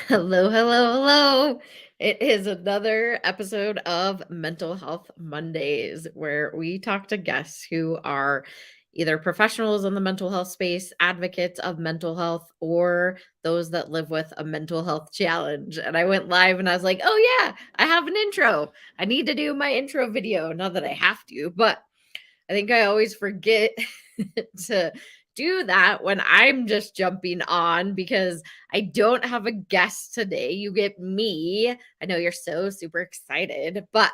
Hello, hello, hello. It is another episode of Mental Health Mondays where we talk to guests who are either professionals in the mental health space, advocates of mental health, or those that live with a mental health challenge. And I went live and I was like, oh, yeah, I have an intro. I need to do my intro video. Not that I have to, but I think I always forget to do that when I'm just jumping on because I don't have a guest today. You get me. I know you're so super excited, but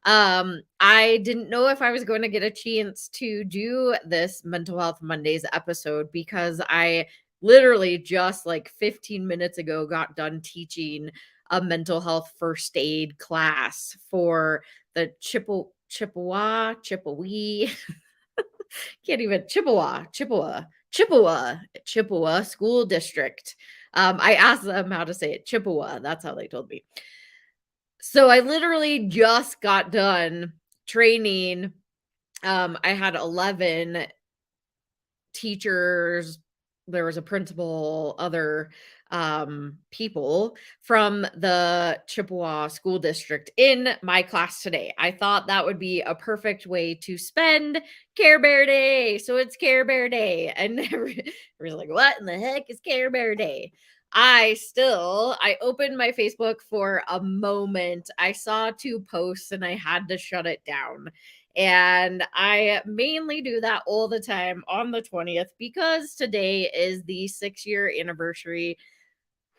I didn't know if I was going to get a chance to do this Mental Health Mondays episode because I literally just like 15 minutes ago got done teaching a mental health first aid class for the Chippewa can't even Chippewa school district. I asked them how to say it. Chippewa. That's how they told me. So I literally just got done training. I had 11 teachers, there was a principal, other people from the Chippewa school district in my class today. I thought that would be a perfect way to spend Care Bear Day. So it's Care Bear Day. And everyone's like, what in the heck is Care Bear Day? I opened my Facebook for a moment. I saw 2 posts and I had to shut it down. And I mainly do that all the time on the 20th because today is the 6-year anniversary.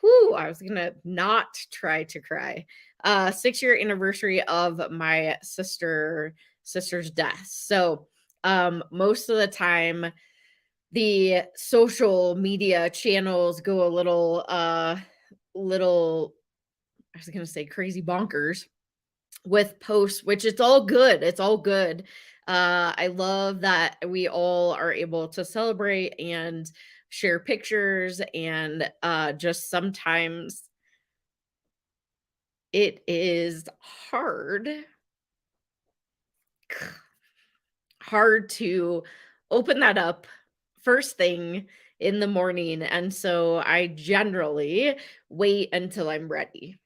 Whew, I was gonna not try to cry. 6-year anniversary of my sister's death. So most of the time the social media channels go a little I was gonna say crazy bonkers with posts, which it's all good. It's all good. I love that we all are able to celebrate and share pictures and just sometimes it is hard to open that up first thing in the morning, and so I generally wait until I'm ready.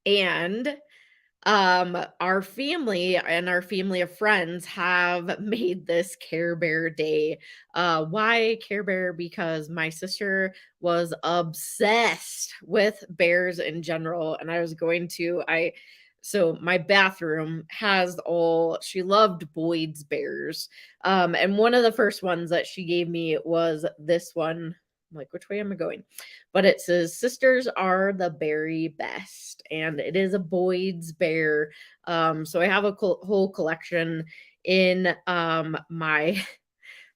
And our family and our family of friends have made this Care Bear Day. Why Care Bear? Because my sister was obsessed with bears in general, and I was going to I so my bathroom has all she loved Boyd's bears. And one of the first ones that she gave me was this one. I'm like, which way am I going? But it says sisters are the berry best, and it is a Boyd's bear. So I have a whole collection in my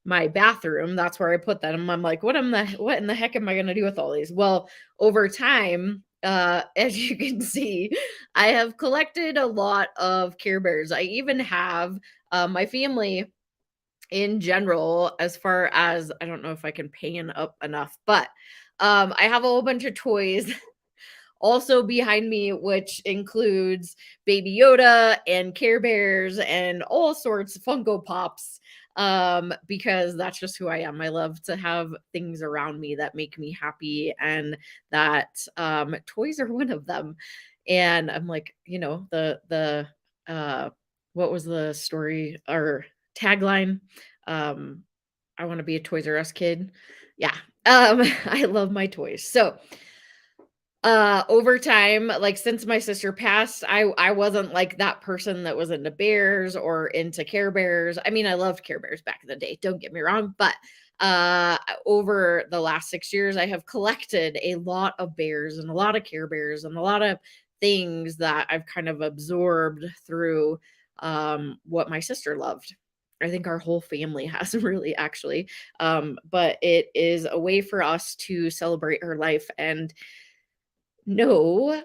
bathroom. That's where I put them. I'm like, what in the heck am I going to do with all these? Well, over time, as you can see, I have collected a lot of Care Bears. I even have my family in general, as far as I don't know if I can pan up enough, but I have a whole bunch of toys also behind me, which includes Baby Yoda and Care Bears and all sorts of Funko Pops. Because that's just who I am. I love to have things around me that make me happy, and that toys are one of them. And I'm like, what was the story or tagline? Um, I want to be a Toys R Us kid. Yeah. I love my toys. So over time, like since my sister passed, I wasn't like that person that was into bears or into Care Bears. I mean, I loved Care Bears back in the day, don't get me wrong, but over the last 6 years I have collected a lot of bears and a lot of Care Bears and a lot of things that I've kind of absorbed through what my sister loved. I think our whole family has really actually. But it is a way for us to celebrate her life and know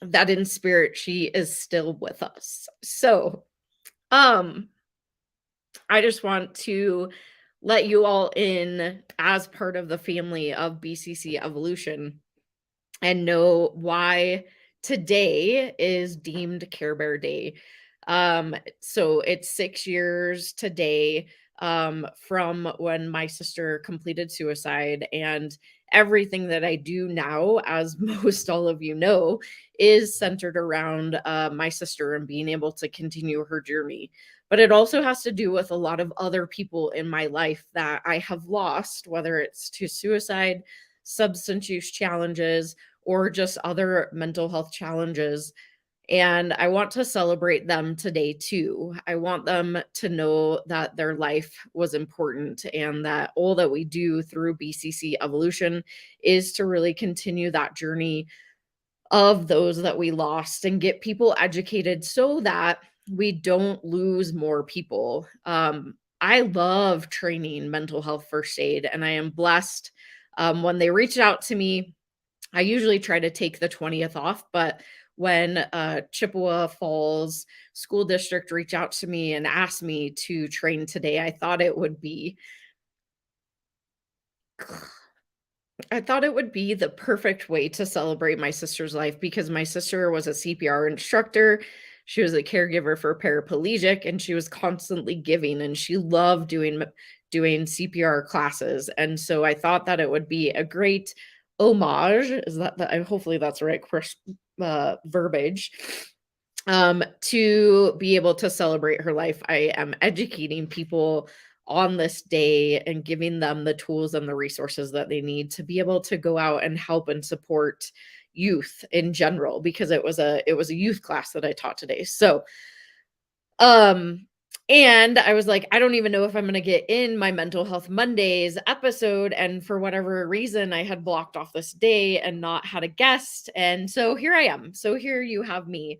that in spirit she is still with us. So, um I just want to let you all in as part of the family of BCC Evolution and know why today is deemed Care Bear Day. So it's 6 years today from when my sister completed suicide, and everything that I do now, as most all of you know, is centered around my sister and being able to continue her journey. But it also has to do with a lot of other people in my life that I have lost, whether it's to suicide, substance use challenges, or just other mental health challenges. And I want to celebrate them today too. I want them to know that their life was important and that all that we do through BCC Evolution is to really continue that journey of those that we lost and get people educated so that we don't lose more people. I love training mental health first aid, and I am blessed. When they reached out to me, I usually try to take the 20th off, but when Chippewa Falls School District reached out to me and asked me to train today, I thought it would be the perfect way to celebrate my sister's life because my sister was a CPR instructor. She was a caregiver for paraplegic, and she was constantly giving, and she loved doing CPR classes. And so I thought that it would be a great homage. Is that hopefully that's the right verbiage, to be able to celebrate her life. I am educating people on this day and giving them the tools and the resources that they need to be able to go out and help and support youth in general, because it was a youth class that I taught today. So um, and I was like, I don't even know if I'm gonna get in my Mental Health Mondays episode. And for whatever reason, I had blocked off this day and not had a guest. And so here I am. So here you have me,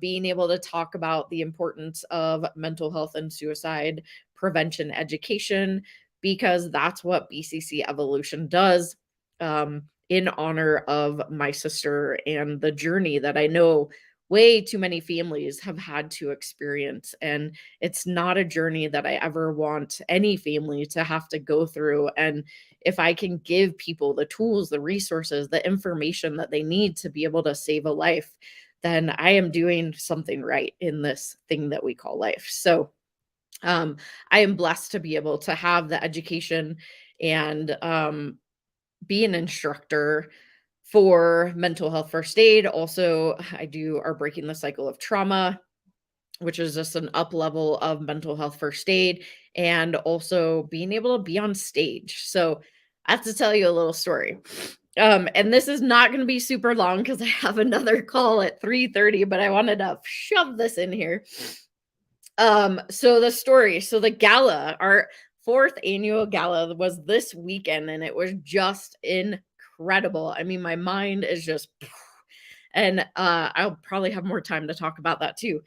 being able to talk about the importance of mental health and suicide prevention education, because that's what BCC Evolution does, in honor of my sister and the journey that I know way too many families have had to experience. And it's not a journey that I ever want any family to have to go through. And if I can give people the tools, the resources, the information that they need to be able to save a life, then I am doing something right in this thing that we call life. So um, I am blessed to be able to have the education and be an instructor for mental health first aid. Also, I do our Breaking the Cycle of Trauma, which is just an up level of mental health first aid, and also being able to be on stage. So I have to tell you a little story. And this is not going to be super long because I have another call at 3:30, but I wanted to shove this in here. So the story, so the gala, our fourth annual gala was this weekend, and it was just incredible. I mean, my mind is just and I'll probably have more time to talk about that too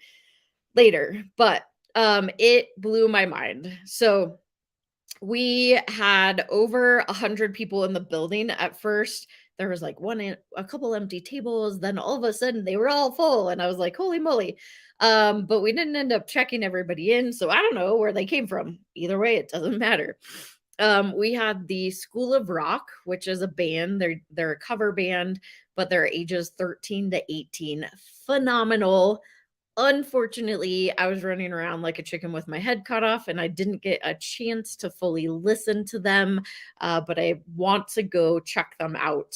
later, but it blew my mind. So we had over 100 people in the building at first. There was like a couple empty tables, then all of a sudden they were all full, and I was like, holy moly. But we didn't end up checking everybody in, so I don't know where they came from. Either way, it doesn't matter. We had the School of Rock, which is a band. They're a cover band, but they're ages 13 to 18. Phenomenal. Unfortunately, I was running around like a chicken with my head cut off, and I didn't get a chance to fully listen to them. But I want to go check them out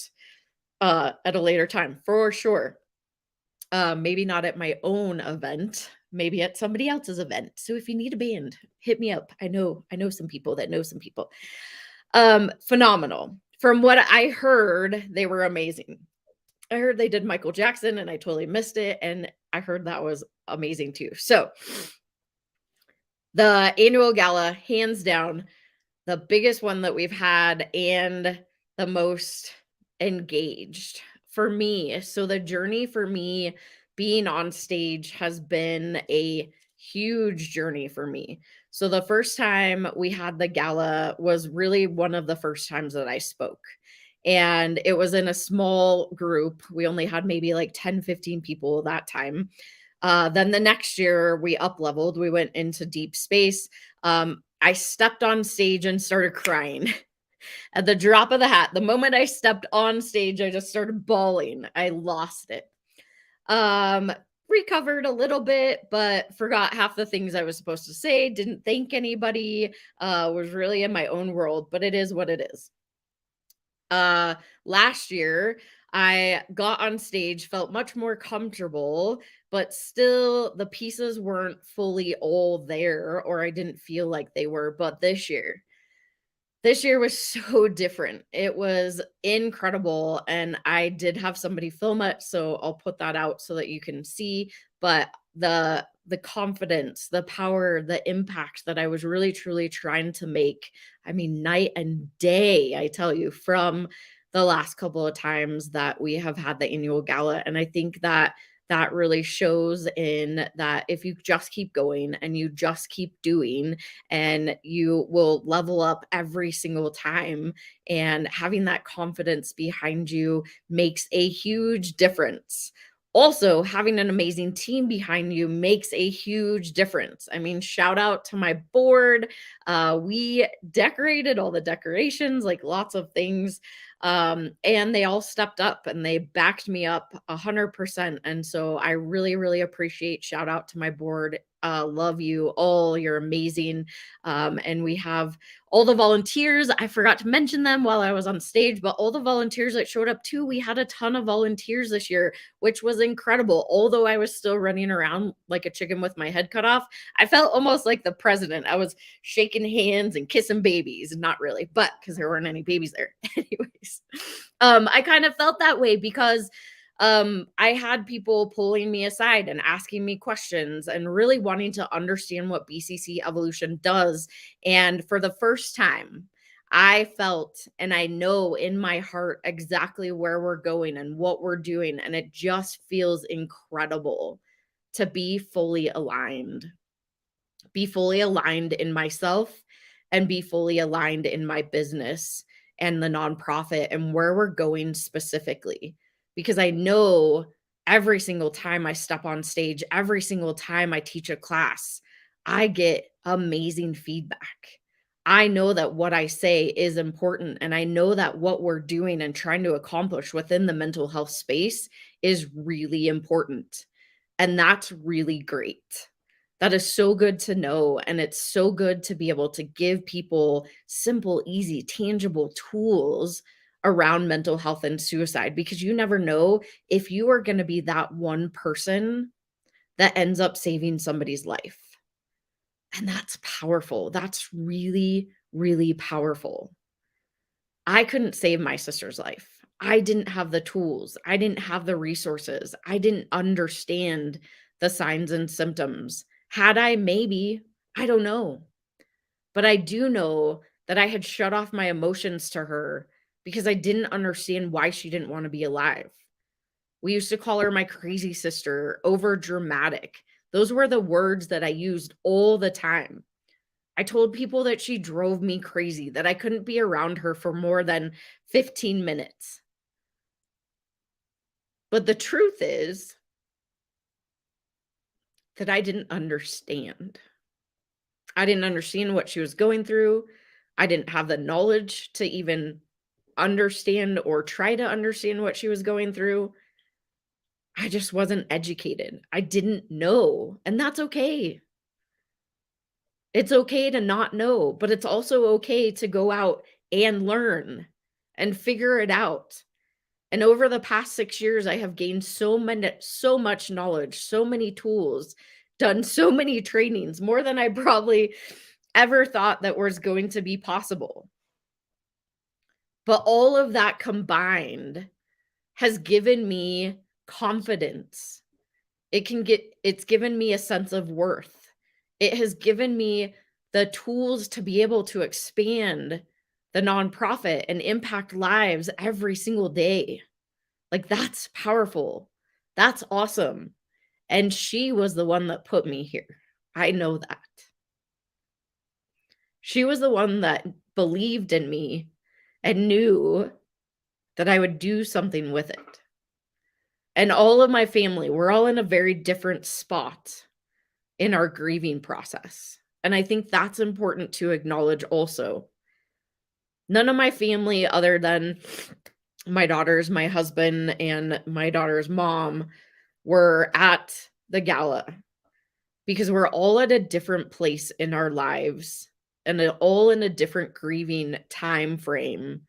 at a later time for sure. Maybe not at my own event, maybe at somebody else's event. So if you need a band, hit me up. I know some people that know some people. Phenomenal. From what I heard, they were amazing. I heard they did Michael Jackson, and I totally missed it, and I heard that was amazing too. So, the annual gala, hands down, the biggest one that we've had and the most engaged for me. So the journey for me being on stage has been a huge journey for me. So the first time we had the gala was really one of the first times that I spoke. And it was in a small group. We only had maybe like 10, 15 people that time. Then the next year we up leveled, we went into deep space. I stepped on stage and started crying. At the drop of the hat, the moment I stepped on stage, I just started bawling. I lost it. Um, Recovered a little bit, but forgot half the things I was supposed to say, didn't thank anybody, was really in my own world, but it is what it is. Uh, Last year, I got on stage, felt much more comfortable, but still the pieces weren't fully all there, or I didn't feel like they were. But this year was so different. It was incredible, and I did have somebody film it, so I'll put that out so that you can see, but the confidence, the power, the impact that I was really truly trying to make, I mean, night and day, I tell you, from the last couple of times that we have had the annual gala, and I think that that really shows in that if you just keep going and you just keep doing, and you will level up every single time. And having that confidence behind you makes a huge difference. Also, having an amazing team behind you makes a huge difference. I mean, shout out to my board. We decorated all the decorations, like lots of things. And they all stepped up and they backed me up 100%. And so I really, really appreciate, shout out to my board. Love you all. You're amazing. And we have all the volunteers. I forgot to mention them while I was on stage, but all the volunteers that showed up too. We had a ton of volunteers this year, which was incredible. Although I was still running around like a chicken with my head cut off, I felt almost like the president. I was shaking hands and kissing babies. Not really, but because there weren't any babies there. Anyways, I kind of felt that way because I had people pulling me aside and asking me questions and really wanting to understand what BCC Evolution does. And for the first time, I felt and I know in my heart exactly where we're going and what we're doing. And it just feels incredible to be fully aligned in myself and be fully aligned in my business and the nonprofit and where we're going specifically. Because I know every single time I step on stage, every single time I teach a class, I get amazing feedback. I know that what I say is important, and I know that what we're doing and trying to accomplish within the mental health space is really important. And that's really great. That is so good to know, and it's so good to be able to give people simple, easy, tangible tools around mental health and suicide, because you never know if you are gonna be that one person that ends up saving somebody's life, and that's powerful. That's really, really powerful. I couldn't save my sister's life. I didn't have the tools. I didn't have the resources. I didn't understand the signs and symptoms. Had I, maybe, I don't know. But I do know that I had shut off my emotions to her because I didn't understand why she didn't want to be alive. We used to call her my crazy sister, over dramatic. Those were the words that I used all the time. I told people that she drove me crazy, that I couldn't be around her for more than 15 minutes. But the truth is that I didn't understand. I didn't understand what she was going through. I didn't have the knowledge to even understand or try to understand what she was going through. I just wasn't educated. I didn't know, and that's okay. It's okay to not know, but it's also okay to go out and learn and figure it out. And over the past 6 years, I have gained so much knowledge, so many tools, done so many trainings, more than I probably ever thought that was going to be possible. But all of that combined has given me confidence. It's given me a sense of worth. It has given me the tools to be able to expand the nonprofit and impact lives every single day. Like, that's powerful. That's awesome. And she was the one that put me here. I know that. She was the one that believed in me and knew that I would do something with it. And all of my family, we're all in a very different spot in our grieving process. And I think that's important to acknowledge also. None of my family, other than my daughters, my husband, and my daughter's mom, were at the gala because we're all at a different place in our lives and all in a different grieving time frame.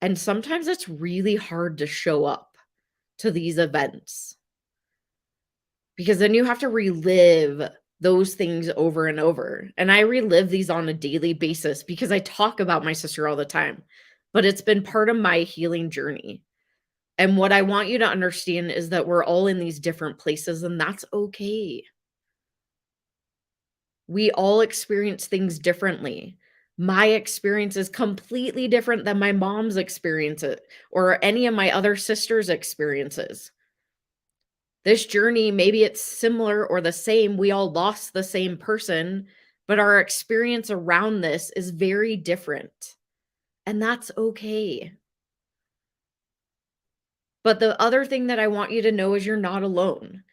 And sometimes it's really hard to show up to these events because then you have to relive those things over and over. And I relive these on a daily basis because I talk about my sister all the time, but it's been part of my healing journey. And what I want you to understand is that we're all in these different places, and that's okay. We all experience things differently. My experience is completely different than my mom's experience or any of my other sisters' experiences. This journey, maybe it's similar or the same. We all lost the same person, but our experience around this is very different. And that's okay. But the other thing that I want you to know is you're not alone.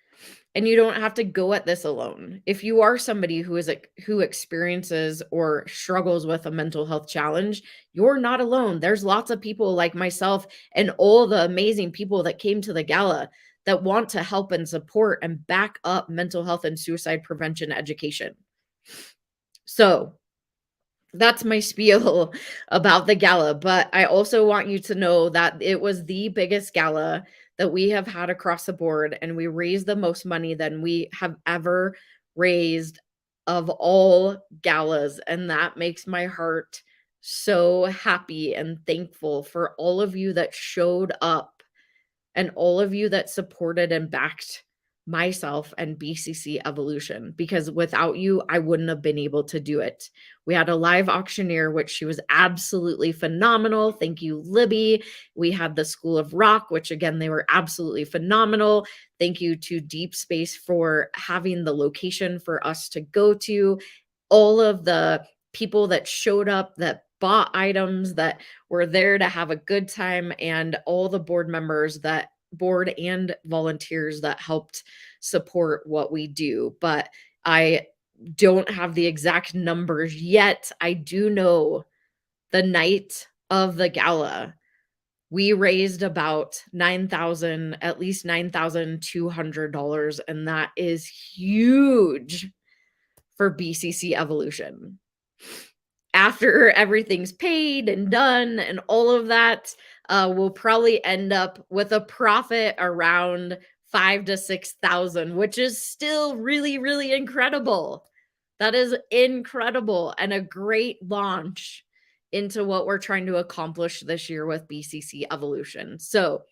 And you don't have to go at this alone. If you are somebody who experiences or struggles with a mental health challenge, you're not alone. There's lots of people like myself and all the amazing people that came to the gala that want to help and support and back up mental health and suicide prevention education. So, that's my spiel about the gala, but I also want you to know that it was the biggest gala that we have had across the board, and we raised the most money than we have ever raised of all galas, and that makes my heart so happy and thankful for all of you that showed up and all of you that supported and backed myself and BCC Evolution, because without you, I wouldn't have been able to do it. We had a live auctioneer, which she was absolutely phenomenal. Thank you, Libby. We had the School of Rock, which again, they were absolutely phenomenal. Thank you to Deep Space for having the location for us to go to. All of the people that showed up, that bought items, that were there to have a good time, and all the board and volunteers that helped support what we do. But I don't have the exact numbers yet. I do know the night of the gala, we raised about at least $9,200, and that is huge for BCC Evolution. After everything's paid and done and all of that, we'll probably end up with a profit around 5 to 6,000, which is still really, really incredible. That is incredible and a great launch into what we're trying to accomplish this year with BCC Evolution. So,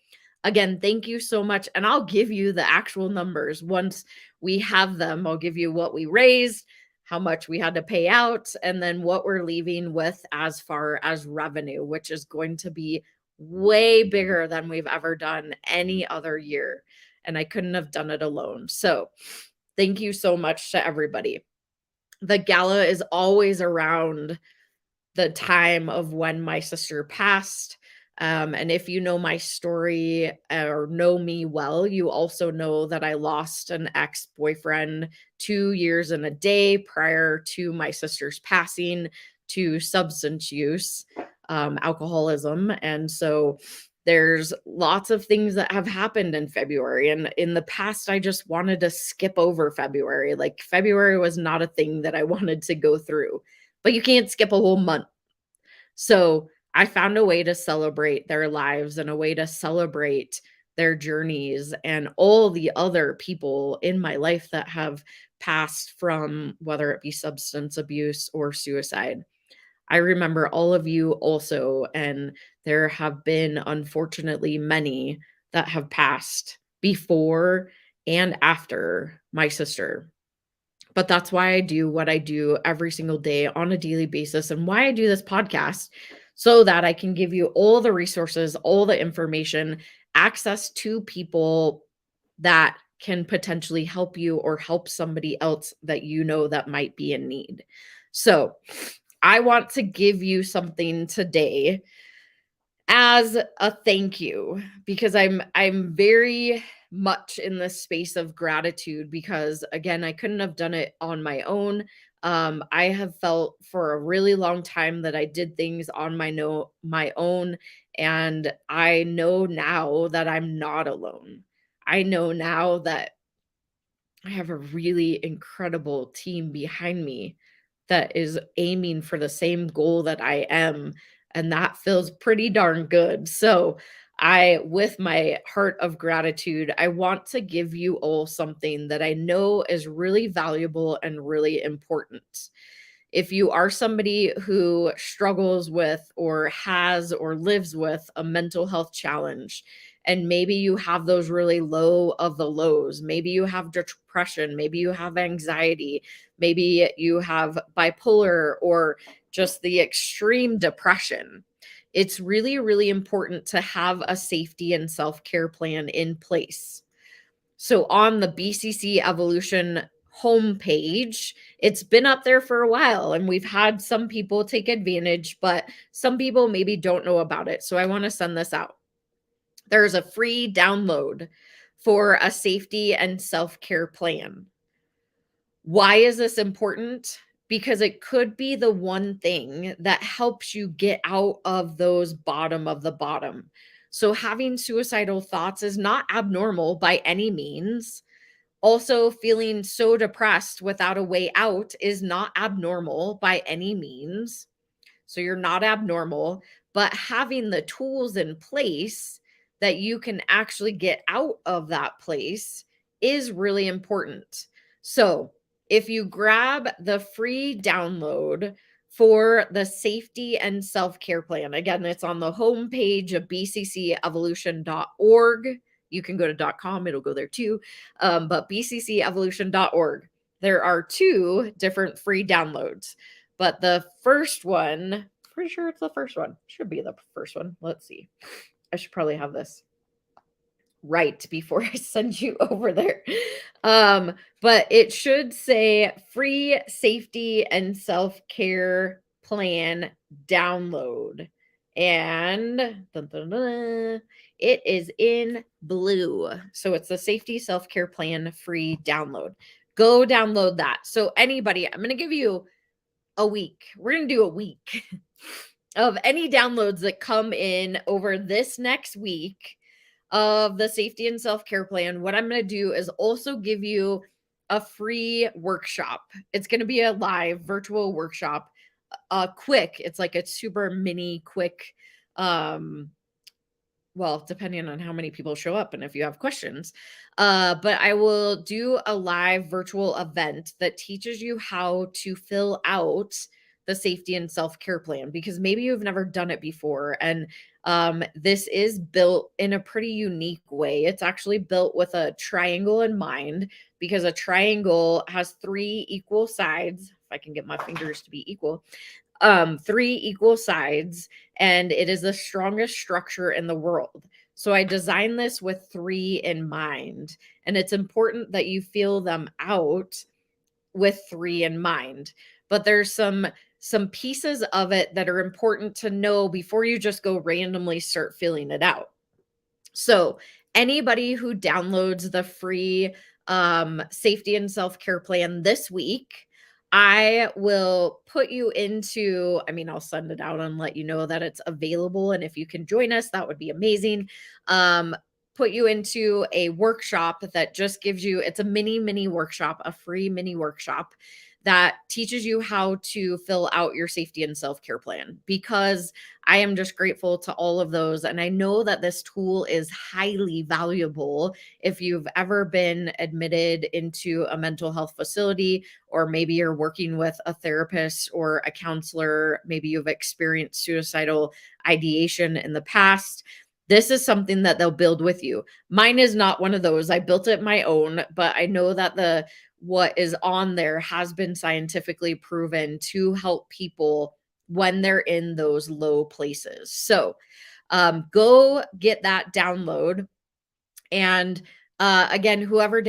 again, thank you so much. And I'll give you the actual numbers once we have them. I'll give you what we raised, how much we had to pay out, and then what we're leaving with as far as revenue, which is going to be way bigger than we've ever done any other year. And I couldn't have done it alone. So thank you so much to everybody. The gala is always around the time of when my sister passed. And if you know my story or know me well, you also know that I lost an ex-boyfriend 2 years and a day prior to my sister's passing to substance use, alcoholism. And so there's lots of things that have happened in February. And in the past, I just wanted to skip over February. Like February was not a thing that I wanted to go through, but you can't skip a whole month. So I found a way to celebrate their lives and a way to celebrate their journeys and all the other people in my life that have passed from whether it be substance abuse or suicide. I remember all of you also, and there have been unfortunately many that have passed before and after my sister. But that's why I do what I do every single day on a daily basis, and why I do this podcast, so that I can give you all the resources, all the information, access to people that can potentially help you or help somebody else that you know that might be in need. So I want to give you something today. as a thank you, because I'm very much in this space of gratitude, because again, I couldn't have done it on my own. I have felt for a really long time that I did things on my own, and I know now that I'm not alone. I know now that I have a really incredible team behind me that is aiming for the same goal that I am, and that feels pretty darn good. So, with my heart of gratitude, I want to give you all something that I know is really valuable and really important. If you are somebody who struggles with or has or lives with a mental health challenge, and maybe you have those really low of the lows, maybe you have depression, maybe you have anxiety, maybe you have bipolar or just the extreme depression, it's really, really important to have a safety and self care plan in place. So on the BCC Evolution homepage, it's been up there for a while, and we've had some people take advantage, but some people maybe don't know about it. So I want to send this out. There's a free download for a safety and self care plan. Why is this important? Because it could be the one thing that helps you get out of those bottom of the bottom. So, having suicidal thoughts is not abnormal by any means. Also, feeling so depressed without a way out is not abnormal by any means. So you're not abnormal, but having the tools in place that you can actually get out of that place is really important. So if you grab the free download for the safety and self care plan, again, it's on the homepage of bccevolution.org. You can go to .com, it'll go there too. But bccevolution.org. There are two different free downloads. But the first one, pretty sure it's the first one. Should be the first one. Let's see. I should probably have this right before I send you over there. But it should say free safety and self-care plan download. And dun, dun, dun, it is in blue. So it's the safety self-care plan free download. Go download that. So anybody, I'm going to give you a week. We're going to do a week of any downloads that come in over this next week of the safety and self-care plan. What I'm going to do is also give you a free workshop. It's going to be a live virtual workshop. Quick. It's like a super mini quick well, depending on how many people show up and if you have questions. But I will do a live virtual event that teaches you how to fill out the safety and self care plan, because maybe you've never done it before. And this is built in a pretty unique way. It's actually built with a triangle in mind, because a triangle has three equal sides. If I can get my fingers to be equal, three equal sides, and it is the strongest structure in the world. So I designed this with three in mind, and it's important that you feel them out with three in mind. But there's some pieces of it that are important to know before you just go randomly start filling it out. So anybody who downloads the free safety and self-care plan this week, I will put you into, I mean, I'll send it out and let you know that it's available. And if you can join us, that would be amazing. Put you into a workshop that just gives you, it's a mini workshop, a free mini workshop that teaches you how to fill out your safety and self-care plan, because I am just grateful to all of those. And I know that this tool is highly valuable if you've ever been admitted into a mental health facility, or maybe you're working with a therapist or a counselor, maybe you've experienced suicidal ideation in the past. This is something that they'll build with you. Mine is not one of those. I built it my own, but I know that the what is on there has been scientifically proven to help people when they're in those low places. So go get that download. And Again, whoever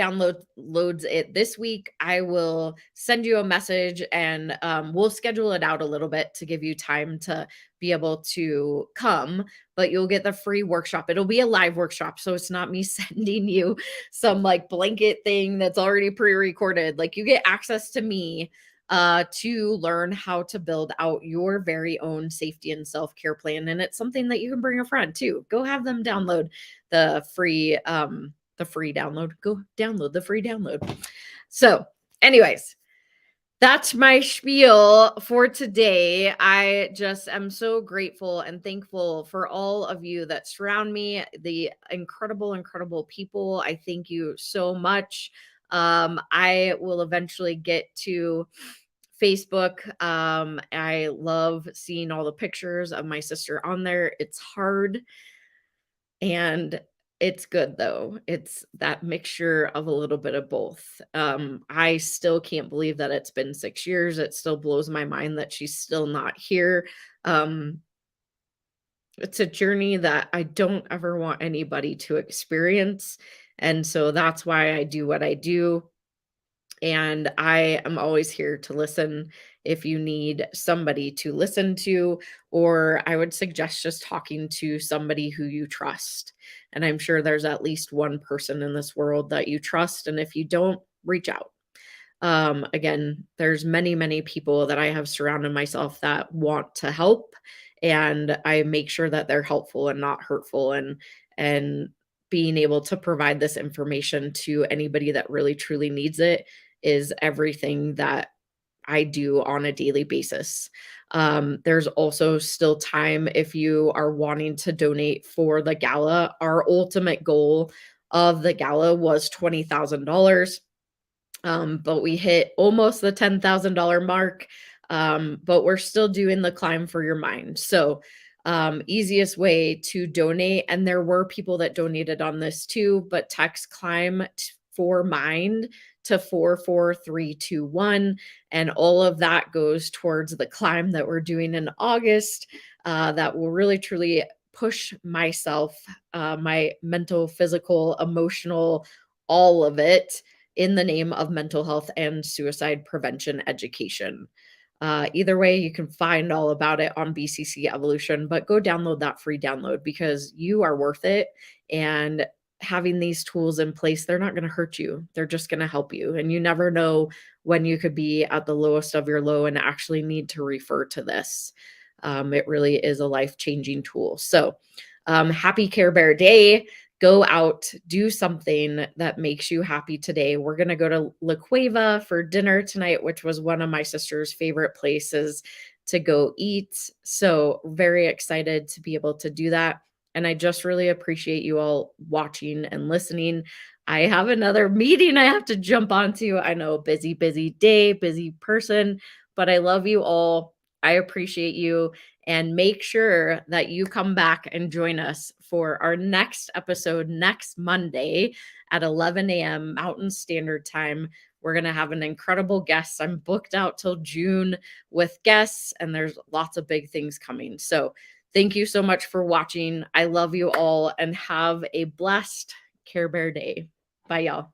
loads it this week, I will send you a message, and we'll schedule it out a little bit to give you time to be able to come, but you'll get the free workshop. It'll be a live workshop, so it's not me sending you some like blanket thing that's already pre-recorded. Like, you get access to me to learn how to build out your very own safety and self-care plan. And it's something that you can bring a friend too. Go have them download the free download. Go download the free download. So, anyways, that's my spiel for today. I just am so grateful and thankful for all of you that surround me, the incredible people. I thank you so much. I will eventually get to Facebook. I love seeing all the pictures of my sister on there. It's hard, and it's good though. It's that mixture of a little bit of both. I still can't believe that it's been 6 years. It still blows my mind that she's still not here. Um, it's a journey that I don't ever want anybody to experience. And so that's why I do what I do. And I am always here to listen if you need somebody to listen to, or I would suggest just talking to somebody who you trust. And I'm sure there's at least one person in this world that you trust. And if you don't, reach out. Again, there's many people that I have surrounded myself that want to help, and I make sure that they're helpful and not hurtful, and being able to provide this information to anybody that really truly needs it is everything that I do on a daily basis. There's also still time if you are wanting to donate for the gala. Our ultimate goal of the gala was $20,000. But we hit almost the $10,000 mark. But we're still doing the climb for your mind. So, easiest way to donate, and there were people that donated on this too, but text climb for mind to 44321, and all of that goes towards the climb that we're doing in August. That will really truly push myself, my mental, physical, emotional, all of it, in the name of mental health and suicide prevention education. Either way, you can find all about it on BCC Evolution, but go download that free download because you are worth it. And having these tools in place, they're not going to hurt you. They're just going to help you. And you never know when you could be at the lowest of your low and actually need to refer to this. It really is a life-changing tool. So happy CareBear Day. Go out, do something that makes you happy today. We're going to go to La Cueva for dinner tonight, which was one of my sister's favorite places to go eat. So very excited to be able to do that. And I just really appreciate you all watching and listening. I have another meeting I have to jump onto. I know, busy day, busy person, but I love you all. I appreciate you. And make sure that you come back and join us for our next episode next Monday at 11 a.m. Mountain Standard Time. We're going to have an incredible guest. I'm booked out till June with guests, and there's lots of big things coming. So thank you so much for watching. I love you all, and have a blessed CareBear Day. Bye, y'all.